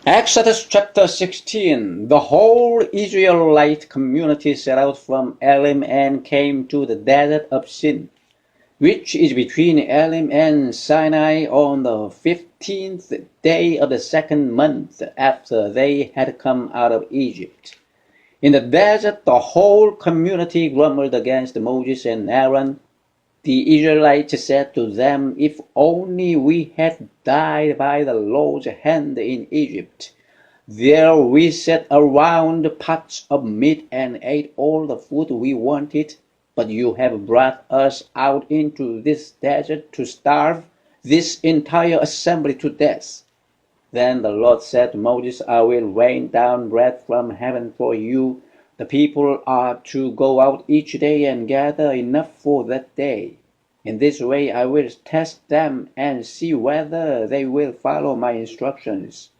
Exodus chapter 16. The whole Israelite community set out from Elim and came to the desert of Sin, which is between Elim and Sinai, on the 15th day of the second month after they had come out of Egypt. In the desert, the whole community grumbled against Moses and Aaron. The Israelites said to them, "If only we had died by the Lord's hand in Egypt. There we sat around pots of meat and ate all the food we wanted. But you have brought us out into this desert to starve this entire assembly to death." Then the Lord said to Moses, "I will rain down bread from heaven for you. The people are to go out each day and gather enough for that day. In this way I will test them and see whether they will follow my instructions.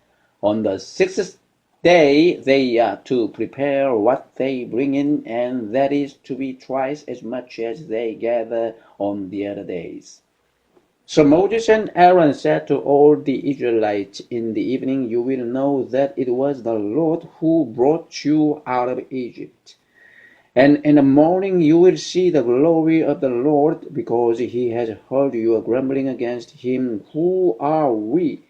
On the sixth day they are to prepare what they bring in, and that is to be twice as much as they gather on the other days." So Moses and Aaron said to all the Israelites, "In the evening you will know that it was the Lord who brought you out of Egypt. And in the morning you will see the glory of the Lord, because he has heard you grumbling against him. Who are we,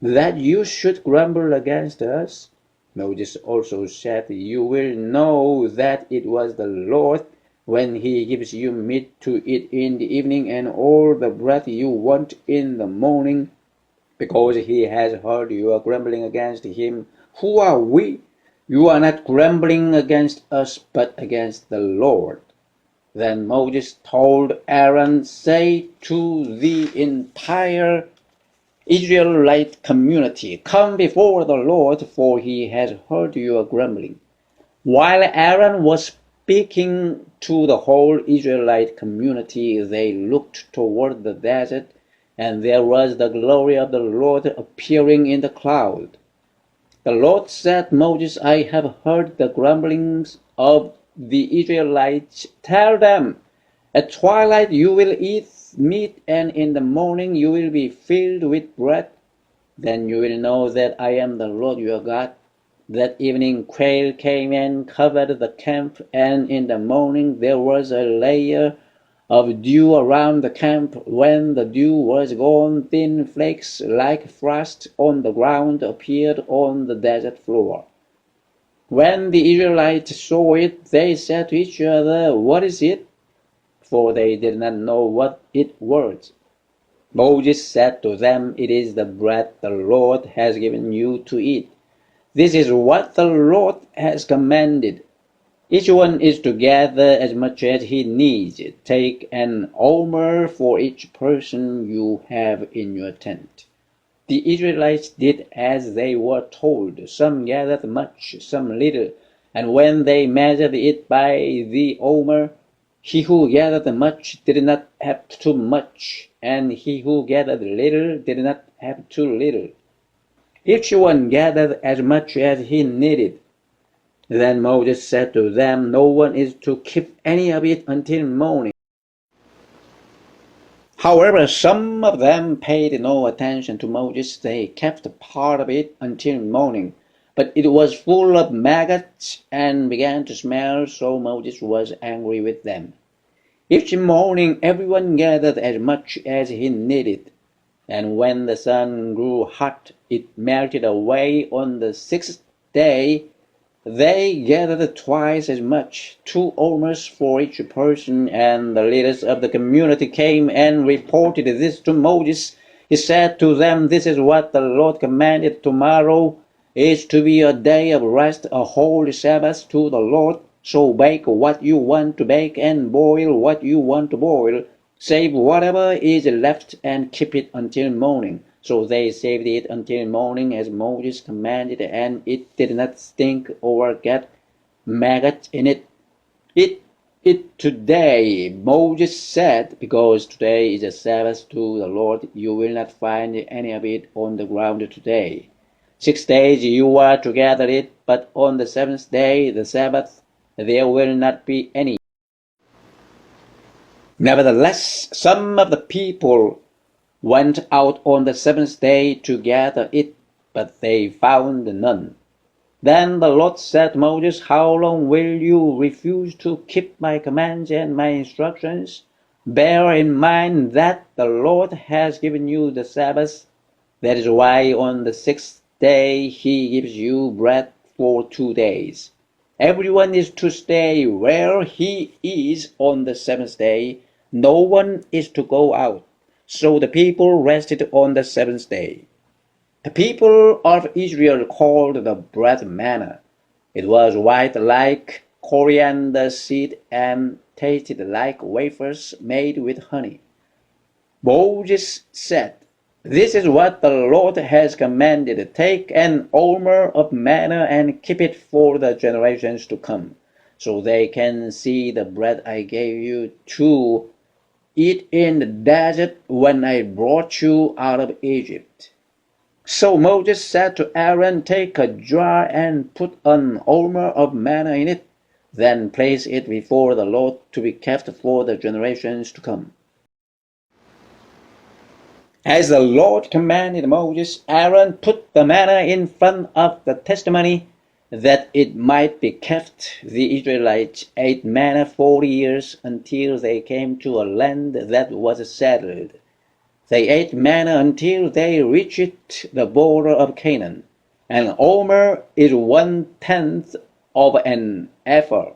that you should grumble against us?" Moses also said, "You will know that it was the Lord when he gives you meat to eat in the evening and all the bread you want in the morning, because he has heard you grumbling against him. Who are we? You are not grumbling against us, but against the Lord." Then Moses told Aaron, "Say to the entire Israelite community, 'Come before the Lord, for he has heard your grumbling.'" While Aaron was speaking to the whole Israelite community, they looked toward the desert, and there was the glory of the Lord appearing in the cloud. The Lord said to Moses, "I have heard the grumblings of the Israelites. Tell them, at twilight you will eat meat, and in the morning you will be filled with bread. Then you will know that I am the Lord your God." That evening quail came and covered the camp, and in the morning there was a layer of dew around the camp. When the dew was gone, thin flakes like frost on the ground appeared on the desert floor. When the Israelites saw it, they said to each other, "What is it?" For they did not know what it was. Moses said to them, "It is the bread the Lord has given you to eat. This is what the Lord has commanded. Each one is to gather as much as he needs. Take an omer for each person you have in your tent." The Israelites did as they were told. Some gathered much, some little, and when they measured it by the omer, he who gathered much did not have too much, and he who gathered little did not have too little. Each one gathered as much as he needed. Then Moses said to them, "No one is to keep any of it until morning." However, some of them paid no attention to Moses. They kept part of it until morning, but it was full of maggots and began to smell, so Moses was angry with them. Each morning everyone gathered as much as he needed, and when the sun grew hot, it melted away. On the sixth day they gathered twice as much, 2 omers for each person, and the leaders of the community came and reported this to Moses. He said to them, "This is what the Lord commanded. Tomorrow is to be a day of rest, a holy Sabbath to the Lord. So bake what you want to bake and boil what you want to boil. Save whatever is left and keep it until morning." So they saved it until morning as Moses commanded, and it did not stink or get maggots in it. "Eat it today," Moses said, "because today is a Sabbath to the Lord. You will not find any of it on the ground today. 6 days you are to gather it, but on the seventh day, the Sabbath, there will not be any." Nevertheless, some of the people went out on the seventh day to gather it. but they found none. Then the Lord said to Moses, How long will you refuse to keep my commands and my instructions? Bear in mind that the Lord has given you the Sabbath. That is why on the sixth day he gives you bread for 2 days. Everyone is to stay where he is on the seventh day. No one is to go out. So the people rested on the seventh day. The people of Israel called the bread manna. It was white like coriander seed and tasted like wafers made with honey. Moses said, This is what the Lord has commanded. Take an omer of manna and keep it for the generations to come, so they can see the bread I gave you to eat in the desert when I brought you out of Egypt. So Moses said to Aaron, Take a jar and put an omer of manna in it, then place it before the Lord to be kept for the generations to come. As the Lord commanded Moses, Aaron put the manna in front of the testimony that it might be kept. The Israelites ate manna 40 years until they came to a land that was settled. They ate manna until they reached the border of Canaan. An omer is 1/10 of an ephah.